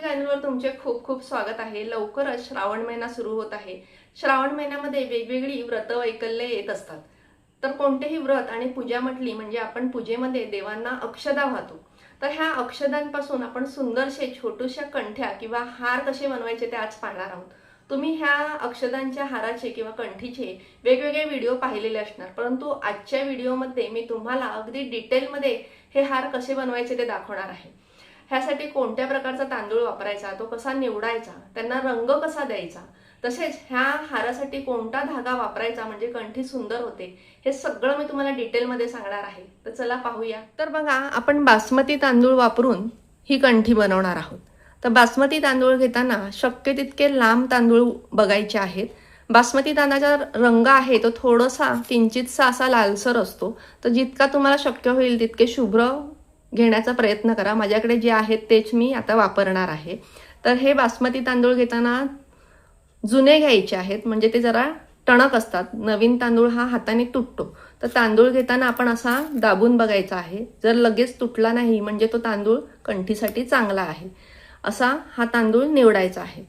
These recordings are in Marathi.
चॅनलवर तुमचे खूप खूप स्वागत आहे। लवकरच श्रावण महिना सुरू होत आहे। श्रावण महिन्यामध्ये वेगवेगळी व्रत वैकल्ये येत असतात। तर कोणतेही व्रत आणि पूजा म्हटली म्हणजे आपण पूजेमध्ये देवांना अक्षदा वाहतो। तर ह्या अक्षदांपासून आपण सुंदरशे छोटूशा कंठ्या किंवा हार कसे बनवायचे ते आज पाहणार आहोत। तुम्ही ह्या अक्षदांच्या हाराचे किंवा कंठीचे वेगवेगळे व्हिडिओ पाहिलेले असणार, परंतु आजच्या व्हिडिओमध्ये मी तुम्हाला अगदी डिटेलमध्ये हे हार कसे बनवायचे ते दाखवणार आहे। ह्यासाठी कोणत्या प्रकारचा तांदूळ वापरायचा, तो कसा निवडायचा, त्यांना रंग कसा द्यायचा, तसेच ह्या हारासाठी कोणता धागा वापरायचा म्हणजे कंठी सुंदर होते, हे सगळं मी तुम्हाला डिटेलमध्ये सांगणार आहे। तर चला पाहूया। तर बघा, आपण बासमती तांदूळ वापरून ही कंठी बनवणार आहोत। तर बासमती तांदूळ घेताना शक्य तितके लांब तांदूळ बघायचे आहेत। बासमती तांदळाचा रंग आहे तो थोडासा किंचितसा असा लालसर असतो। तर जितका तुम्हाला शक्य होईल तितके शुभ्र घेण्याचा प्रयत्न करा। माझ्याकडे जे आहेत तेच मी आता वापरणार आहे। तर हे बासमती तांदूळ घेताना जुने घ्यायचे आहेत, म्हणजे ते जरा टणक असतात। नवीन तांदूळ हा हाताने तुटतो। तर तांदूळ घेताना आपण असा दाबून बघायचा आहे। जर लगेच तुटला नाही म्हणजे तो तांदूळ कंठीसाठी चांगला आहे, असा हा तांदूळ निवडायचा आहे।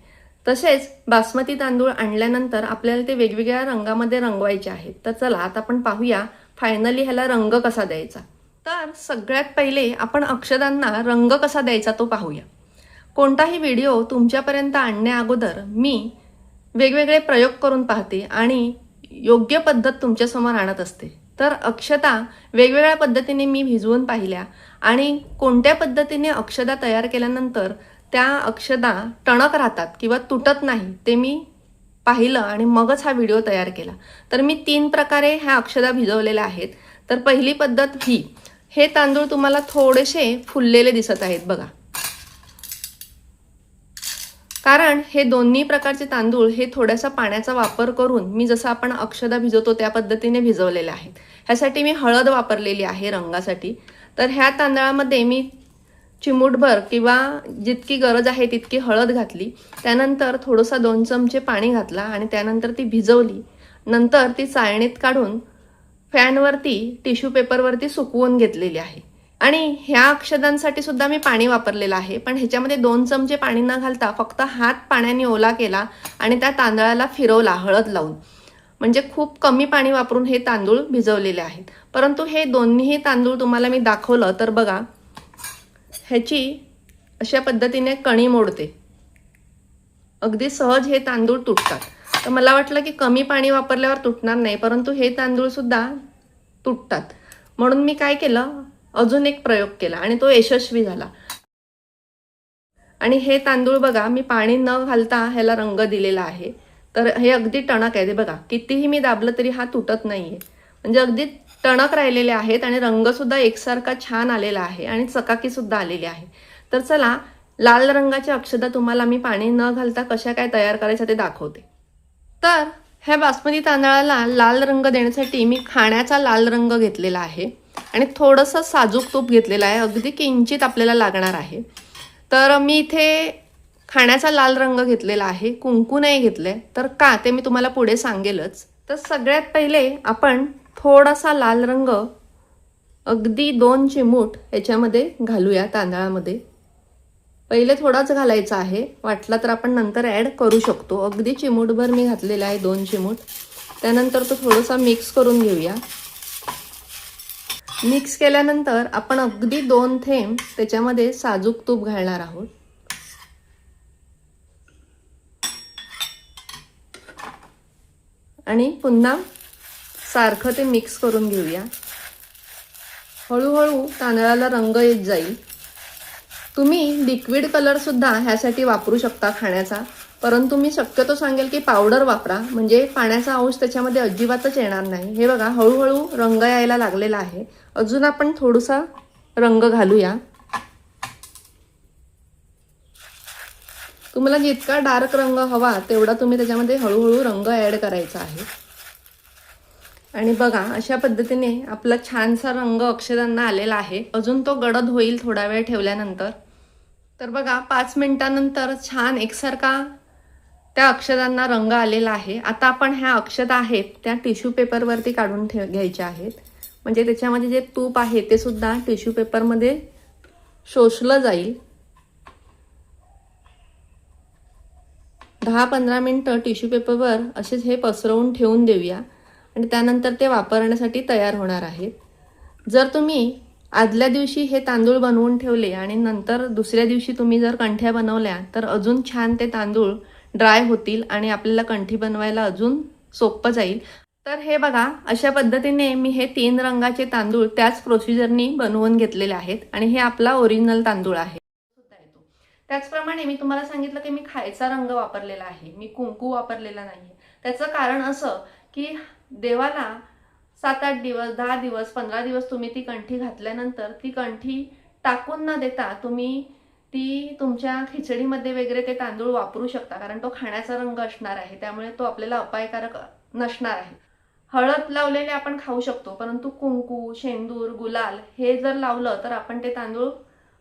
तसेच बासमती तांदूळ आणल्यानंतर आपल्याला ते वेगवेगळ्या रंगामध्ये रंगवायचे आहेत। तर चला आता आपण पाहूया फायनली ह्याला रंग कसा द्यायचा। तर सगळ्यात पहिले आपण अक्षदांना रंग कसा द्यायचा तो पाहूया। कोणताही व्हिडिओ तुमच्यापर्यंत आणण्या अगोदर मी वेगवेगळे प्रयोग करून पाहते आणि योग्य पद्धत तुमच्यासमोर आणत असते। तर अक्षता वेगवेगळ्या पद्धतीने मी भिजवून पाहिल्या आणि कोणत्या पद्धतीने अक्षदा तयार केल्यानंतर त्या अक्षदा टणक राहतात किंवा तुटत नाही ते मी पाहिलं आणि मगच हा व्हिडिओ तयार केला। तर मी 3 प्रकारे ह्या अक्षदा भिजवलेल्या आहेत। तर पहिली पद्धत ही, हे तांदूळ तुम्हाला थोडेसे फुललेले दिसत आहेत बघा, कारण हे दोन्ही प्रकारचे तांदूळ हे थोड्यासा पाण्याचा वापर करून मी जसं आपण अक्षदा भिजवतो त्या पद्धतीने भिजवलेले आहेत। ह्यासाठी मी हळद वापरलेली आहे रंगासाठी। तर ह्या तांदळामध्ये मी चिमूटभर किंवा जितकी गरज आहे तितकी हळद घातली। त्यानंतर थोडंसं 2 चमचे पाणी घातला आणि त्यानंतर ती भिजवली। नंतर ती चाळणीत काढून फॅनवरती टिश्यू पेपरवरती सुकवून घेतलेली आहे। आणि ह्या अक्षदांसाठी सुद्धा मी पाणी वापरलेलं आहे, पण ह्याच्यामध्ये 2 चमचे पाणी न घालता फक्त हात पाण्याने ओला केला आणि त्या तांदळाला फिरवला हळद लावून। म्हणजे खूप कमी पाणी वापरून हे तांदूळ भिजवलेले आहेत। परंतु हे दोन्ही तांदूळ तुम्हाला मी दाखवलं तर बघा, ह्याची अशा पद्धतीने कणी मोडते, अगदी सहज हे तांदूळ तुटतात। तर मला वाटलं की कमी पाणी वापरल्यावर तुटणार नाही, परंतु हे तांदूळ सुद्धा तुटतात। म्हणून मी काय केलं, अजून एक प्रयोग केला आणि तो यशस्वी झाला। आणि हे तांदूळ बघा, मी पाणी न घालता ह्याला रंग दिलेला आहे। तर हे अगदी टणक आहे, ते बघा कितीही मी दाबलं तरी हा तुटत नाहीये, म्हणजे अगदी टणक राहिलेले आहेत आणि रंग सुद्धा एकसारखा छान आलेला आहे आणि चकाकी सुद्धा आलेली आहे। तर चला, लाल रंगाच्या अक्षदा तुम्हाला मी पाणी न घालता कशा काय तयार करायचं ते दाखवते। तर ह्या बासमती तांदळाला लाल रंग देण्यासाठी मी खाण्याचा लाल रंग घेतलेला आहे आणि थोडंसं साजूक तूप घेतलेलं आहे, अगदी किंचित आपल्याला लागणार आहे। तर मी इथे खाण्याचा लाल रंग घेतलेला आहे, कुंकू नाही घेतले। तर का ते मी तुम्हाला पुढे सांगेलच। तर सगळ्यात पहिले आपण थोडासा लाल रंग अगदी 2 चिमूट याच्यामध्ये घालूया तांदळामध्ये। पहिले थोडाच घालायचा आहे, वाटला तर आपण नंतर ॲड करू शकतो। अगदी चिमूटभर मी घातलेला आहे, 2 चिमूट। त्यानंतर तो थोडासा मिक्स करून घेऊया। मिक्स केल्यानंतर आपण अगदी 2 थेंब त्याच्यामध्ये साजूक तूप घालणार आहोत आणि पुन्हा सारखं ते मिक्स करून घेऊया। हळूहळू तांदळाला रंग येत जाईल। तुम्ही लिक्विड कलर सुद्धा ह्यासाठी वापरू शकता खाण्याचा, परंतु मी शक्यतो सांगेल की पावडर वापरा, म्हणजे पाण्याचा अंश त्याच्यामध्ये अजिबातच येणार नाही। हे बघा, हळूहळू रंग यायला लागलेला आहे। अजून आपण थोडासा रंग घालूया। तुम्हाला जितका डार्क रंग हवा तेवढा तुम्ही त्याच्यामध्ये हळूहळू रंग ॲड करायचा आहे। आणि बघा, अशा पद्धतीने आपला छानसा रंग अक्षदांना आलेला आहे। अजून तो गडद होईल थोडा वेळ ठेवल्यानंतर। तर बघा, 5 मिनिटांनंतर छान एकसारखा त्या अक्षदांना रंग आलेला आहे। आता आपण ह्या अक्षदा आहेत त्या टिश्यू पेपरवरती काढून घ्यायच्या आहेत, म्हणजे त्याच्यामध्ये जे तूप आहे ते सुद्धा टिश्यू पेपरमध्ये शोषलं जाईल। 10-15 मिनटं टिश्यू पेपरवर असेच हे पसरवून ठेवून देऊया आणि त्यानंतर ते वापरण्यासाठी तयार होणार आहेत. जर तुम्ही आदल्या दिवशी हे तांदूळ बनवून ठेवले आणि नंतर दुसऱ्या दिवशी तुम्ही जर कंठ्या बनवल्या तर अजून छान ते तांदूळ ड्राय होतील आणि आपल्याला कंठी बनवायला अजून सोपं जाईल. तर हे बघा, अशा पद्धतीने मी हे 3 रंगाचे तांदूळ त्याच प्रोसिजरनी बनवून घेतलेले आहेत आणि हे आपला ओरिजिनल तांदूळ आहे. त्याचप्रमाणे मी तुम्हाला सांगितलं की मी खायचा रंग वापरलेला आहे, मी कुंकू वापरलेला नाही. त्याचं कारण असं की देवाला 7-8 दिवस, 10 दिवस, 15 दिवस तुम्ही ती कंठी घातल्यानंतर ती कंठी टाकून न देता तुम्ही ती तुमच्या खिचडीमध्ये वगैरे ते तांदूळ वापरू शकता, कारण तो खाण्याचा रंग असणार आहे, त्यामुळे तो आपल्याला अपायकारक नसणार आहे. हळद लावलेले आपण खाऊ शकतो, परंतु कुंकू, शेंदूर, गुलाल हे जर लावलं तर आपण ते तांदूळ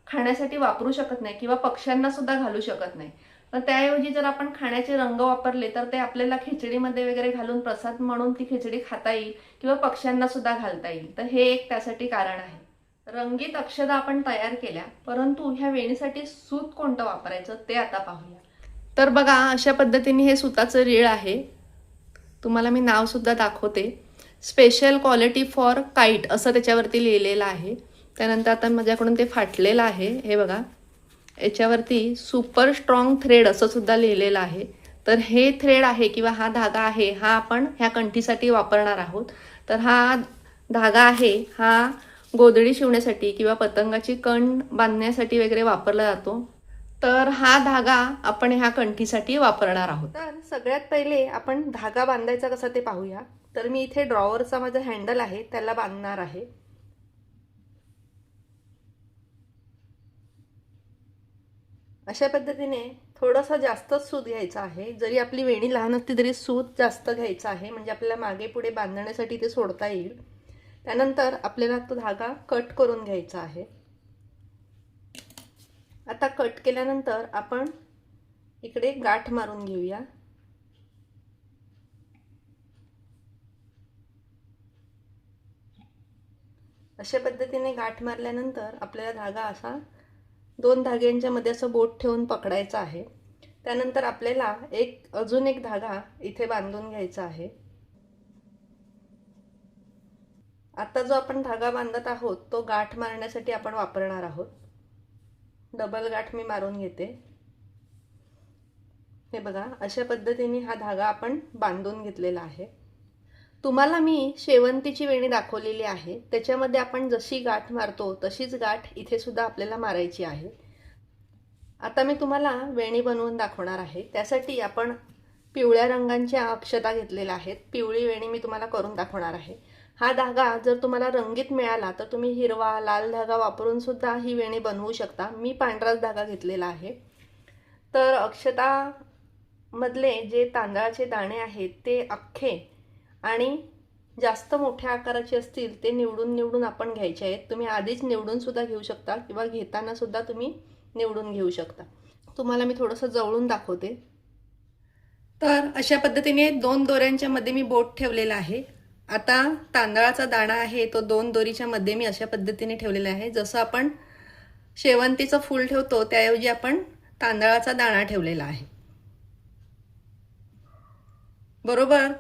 खाण्यासाठी वापरू शकत नाही किंवा पक्ष्यांना सुद्धा घालू शकत नाही. पण त्याऐवजी जर आपण खाण्याचे रंग वापरले तर ते आपल्याला खिचडीमध्ये वगैरे घालून प्रसाद म्हणून ती खिचडी खाता येईल किंवा पक्ष्यांना सुद्धा घालता येईल. तर हे एक त्यासाठी कारण आहे. रंगीत अक्षता आपण तयार केल्या, परंतु ह्या वेणीसाठी सूत कोणतं वापरायचं ते आता पाहूया. तर बघा, अशा पद्धतीने हे सुताचं रीळ आहे. तुम्हाला मी नाव सुद्धा दाखवते. स्पेशल क्वालिटी फॉर काईट असं त्याच्यावरती लिहिलेलं आहे. त्यानंतर आता माझ्याकडून ते फाटलेलं आहे, हे बघा, याच्यावरती सुपर स्ट्रॉंग थ्रेड असं सुद्धा लिहिलेलं आहे. तर हे थ्रेड आहे किंवा हा धागा आहे, हा आपण ह्या कंठीसाठी वापरणार आहोत. तर हा धागा आहे, हा गोधडी शिवण्यासाठी किंवा पतंगाची कण बांधण्यासाठी वगैरे वापरला जातो. तर हा धागा आपण ह्या कंठीसाठी वापरणार आहोत. तर सगळ्यात पहिले आपण धागा बांधायचा कसा ते पाहूया. तर मी इथे ड्रॉवरचा माझा हँडल आहे त्याला बांधणार आहे. अशा पद्धतीने थोडंसं जास्तच सूत घ्यायचं आहे. जरी आपली वेणी लहान असली तरी सूत जास्त घ्यायचं आहे, म्हणजे आपल्याला मागे पुढे बांधण्यासाठी ते सोडता येईल. त्यानंतर आपल्याला तो धागा कट करून घ्यायचा आहे. आता कट केल्यानंतर आपण इकडे गाठ मारून घेऊया. अशा पद्धतीने गाठ मारल्यानंतर आपल्याला धागा असा 2 धाग्यांच्या मध्ये असं बोट ठेवून पकडायचा आहे. त्यानंतर आपल्याला अजून एक धागा इथे बांधून घ्यायचा आहे. आता जो आपण धागा बांधत आहोत तो गाठ मारण्यासाठी आपण वापरणार आहोत. डबल गाठ मी मारून घेते. हे बघा, अशा पद्धतीने हा धागा आपण बांधून घेतलेला आहे. तुम्हाला मी शेवंतीची वेणी दाखवलेली आहे, त्याच्यामध्ये आपण जशी गाठ मारतो तशीच गाठ इथे सुद्धा आपल्याला मारायची आहे. आता मी तुम्हाला वेणी बनवून दाखवणार आहे. त्यासाठी आपण पिवळ्या रंगांच्या अक्षता घेतलेल्या आहेत. पिवळी वेणी मी तुम्हाला करून दाखवणार आहे. हा धागा जर तुम्हाला रंगीत मिळाला तर तुम्ही हिरवा, लाल धागा वापरून सुद्धा ही वेणी बनवू शकता. मी पांढराच धागा घेतलेला आहे. तर अक्षता मधले जे तांदळाचे दाणे आहेत ते अख्खे आणि जास्त मोठ्या आकाराचे असतील ते निवडून आपण घ्यायचे आहेत. तुम्ही आधीच निवडून सुद्धा घेऊ शकता किंवा घेताना सुद्धा तुम्ही निवडून घेऊ शकता. तुम्हाला मी थोडंसं जवळून दाखवते. तर अशा पद्धतीने 2 दोऱ्यांच्या मध्ये मी बोट ठेवलेला आहे. आता तांदळाचा दाणा आहे तो 2 दोरीच्या मध्ये मी अशा पद्धतीने ठेवलेला आहे. जसं आपण शेवंतीचं फूल ठेवतो त्याऐवजी आपण तांदळाचा दाणा ठेवलेला आहे. बरोबर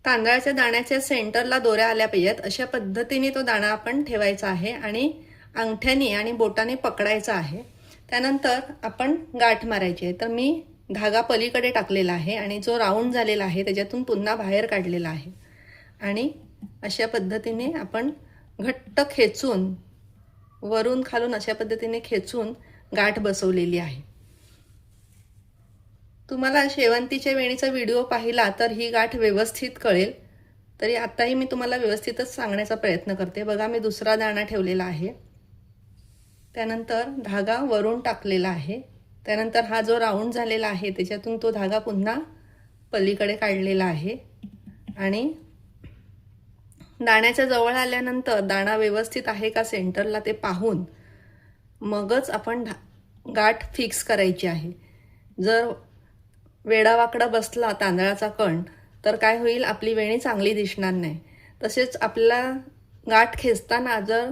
तांदळाच्या दाण्याच्या सेंटरला दोऱ्या आल्या पाहिजेत अशा पद्धतीने तो दाणा आपण ठेवायचा आहे आणि अंगठ्याने आणि बोटाने पकडायचा आहे. त्यानंतर आपण गाठ मारायची आहे. तर मी धागा पलीकडे टाकलेला आहे आणि जो राऊंड झालेला आहे त्याच्यातून पुन्हा बाहेर काढलेला आहे आणि अशा पद्धतीने आपण घट्ट खेचून वरून खालून अशा पद्धतीने खेचून गाठ बसवलेली आहे. तुम्हाला शेवंतीच्या वेणीचा व्हिडिओ पाहिला तर ही गाठ व्यवस्थित कळेल. तरी आताही मी तुम्हाला व्यवस्थितच सांगण्याचा प्रयत्न करते. बघा, मी दुसरा दाणा ठेवलेला आहे. त्यानंतर धागा वरून टाकलेला आहे. त्यानंतर हा जो राऊंड झालेला आहे त्याच्यातून तो धागा पुन्हा पलीकडे काढलेला आहे आणि दाण्याच्या जवळ आल्यानंतर दाणा व्यवस्थित आहे का सेंटरला ते पाहून मगच आपण गाठ फिक्स करायची आहे. जर वेडावाकडा बसला तांदळाचा कण तर काय होईल, आपली वेणी चांगली दिसणार नाही. तसेच आपल्याला गाठ खेचताना जर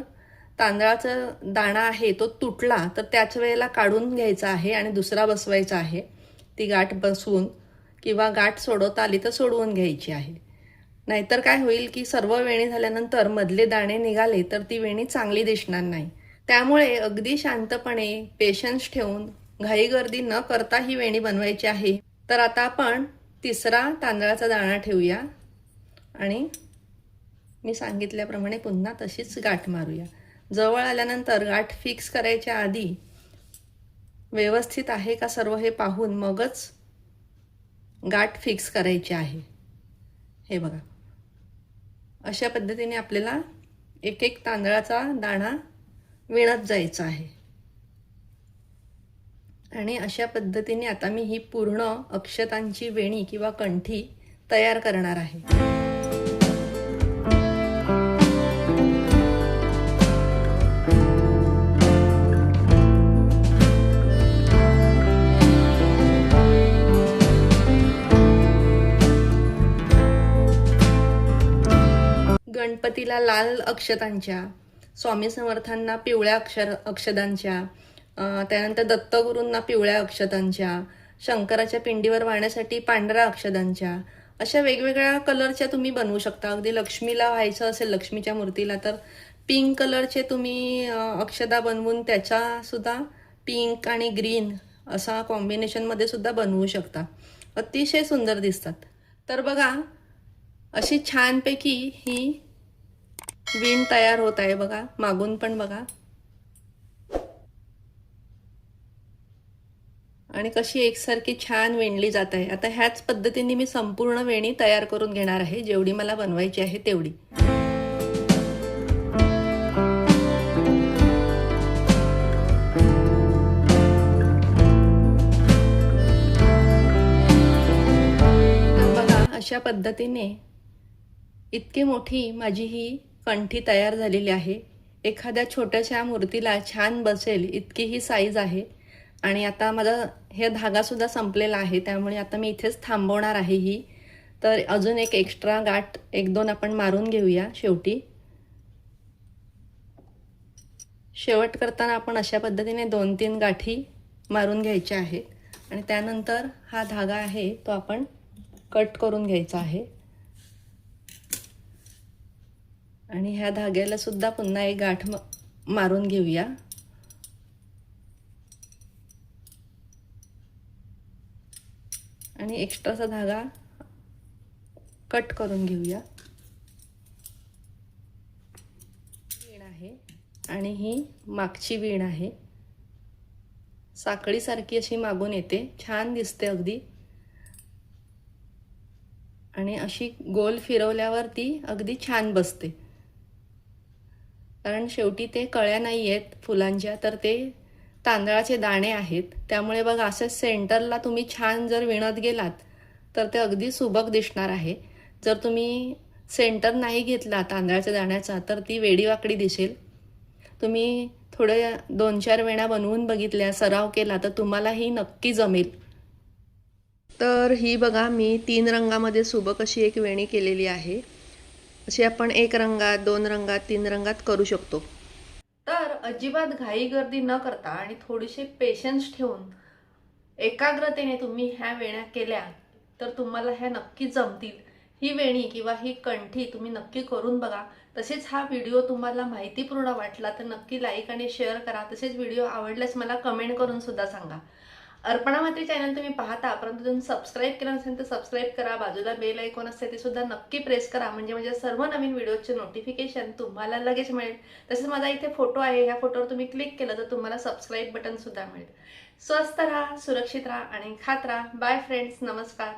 तांदळाचा दाणा आहे तो तुटला तर त्याच वेळेला काढून घ्यायचा आहे आणि दुसरा बसवायचा आहे. ती गाठ बसवून किंवा गाठ सोडवता आली तर सोडवून घ्यायची आहे. नाहीतर काय होईल की सर्व वेणी झाल्यानंतर मधले दाणे निघाले तर ती वेणी चांगली दिसणार नाही. त्यामुळे अगदी शांतपणे पेशन्स ठेवून घाईगर्दी न करता ही वेणी बनवायची आहे. तर आता आपण तिसरा तांदळाचा दाणा ठेवूया आणि मी सांगितल्याप्रमाणे पुन्हा तशीच गाठ मारूया. जवळ आल्यानंतर गाठ फिक्स करायच्या आधी व्यवस्थित आहे का सर्व हे पाहून मगच गाठ फिक्स करायची आहे. हे बघा, अशा पद्धतीने आपल्याला एक एक तांदळाचा दाणा विणत जायचा आहे. आणि अशा पद्धतीने आता मी ही पूर्ण अक्षतांची वेणी किंवा कंठी तयार करणार आहे. गणपतीला लाल अक्षतांच्या, स्वामी समर्थांना पिवळ्या अक्षतांच्या, त्यानंतर दत्तगुरूंना पिवळ्या अक्षतांच्या, शंकराच्या पिंडीवर वाहण्यासाठी पांढऱ्या अक्षतांच्या, अशा वेगवेगळ्या कलरच्या तुम्ही बनवू शकता. अगदी लक्ष्मीला व्हायचं असेल, लक्ष्मीच्या मूर्तीला, तर पिंक कलरचे तुम्ही अक्षता बनवून त्याच्या सुद्धा पिंक आणि ग्रीन असा कॉम्बिनेशनमध्ये सुद्धा बनवू शकता. अतिशय सुंदर दिसतात. तर बघा, अशी छानपैकी ही विण तयार होत आहे. बघा, मागून पण बघा, आणि कशी एकसारखी छान विणली जात आहे. आता ह्याच पद्धतीने मी संपूर्ण वेणी तयार करून घेणार आहे, जेवढी मला बनवायची आहे तेवढी. तर बघा, अशा पद्धतीने इतकी मोठी माझी ही कंठी तयार झालेली आहे. एखाद्या छोट्याशा मूर्तीला छान बसेल इतकी ही साईज आहे. आणि आता माझा हे धागासुद्धा संपलेला आहे, त्यामुळे आता मी इथेच थांबवणार आहे ही. तर अजून एक एक्स्ट्रा गाठ 1-2 आपण मारून घेऊया शेवटी. शेवट करताना आपण अशा पद्धतीने 2-3 गाठी मारून घ्यायच्या आहेत आणि त्यानंतर हा धागा आहे तो आपण कट करून घ्यायचा आहे. आणि ह्या धाग्याला सुद्धा पुन्हा एक गाठ मारून घेऊया. आणि एक्स्ट्राचा धागा कट करून घेऊया. वीण आहे आणि ही मागची वीण आहे. साखळीसारखी अशी मागून येते, छान दिसते अगदी. आणि अशी गोल फिरवल्यावर ती अगदी छान बसते, कारण शेवटी ते कळ्या नाही आहेत फुलांच्या, तर ते तांदळाचे दाणे आहेत. त्यामुळे बघा, असं सेंटरला तुम्ही छान जर विणत गेलात तर ते अगदी सुबक दिसणार आहे. जर तुम्ही सेंटर नाही घेतला तांदळाच्या दाण्याचा तर ती वेडीवाकडी दिसेल. तुम्ही थोड्या 2-4 वेण्या बनवून बघितल्या, सराव केला तर तुम्हालाही नक्की जमेल. तर ही बघा, मी 3 रंगामध्ये सुबक अशी एक वेणी केलेली आहे. अशी आपण 1 रंगात, 2 रंगात, 3 रंगात करू शकतो. तर अजिबात घाई गर्दी न करता आणि थोडीशी पेशन्स ठेवून एकाग्रतेने तुम्ही ह्या वेण्या केल्या तर तुम्हाला ह्या नक्की जमतील. ही वेणी किंवा ही कंठी तुम्ही नक्की करून बघा. तसेच हा व्हिडिओ तुम्हाला माहितीपूर्ण वाटला तर नक्की लाईक आणि शेअर करा. तसेच व्हिडिओ आवडल्यास मला कमेंट करून सुद्धा सांगा. अर्पणा मात्री चॅनल तुम्ही पाहता, परंतु तुम्ही सबस्क्राईब केलं नसेल तर सबस्क्राईब करा. बाजूला बेल आयकॉन असते ते सुद्धा नक्की प्रेस करा, म्हणजे माझ्या सर्व नवीन व्हिडिओचे नोटिफिकेशन तुम्हाला लगेच मिळेल. तसेच माझा इथे फोटो आहे, ह्या फोटोवर तुम्ही क्लिक केलं तर तुम्हाला सबस्क्राईब बटन सुद्धा मिळेल. स्वस्थ राहा, सुरक्षित राहा आणि खात राहा. बाय फ्रेंड्स, नमस्कार.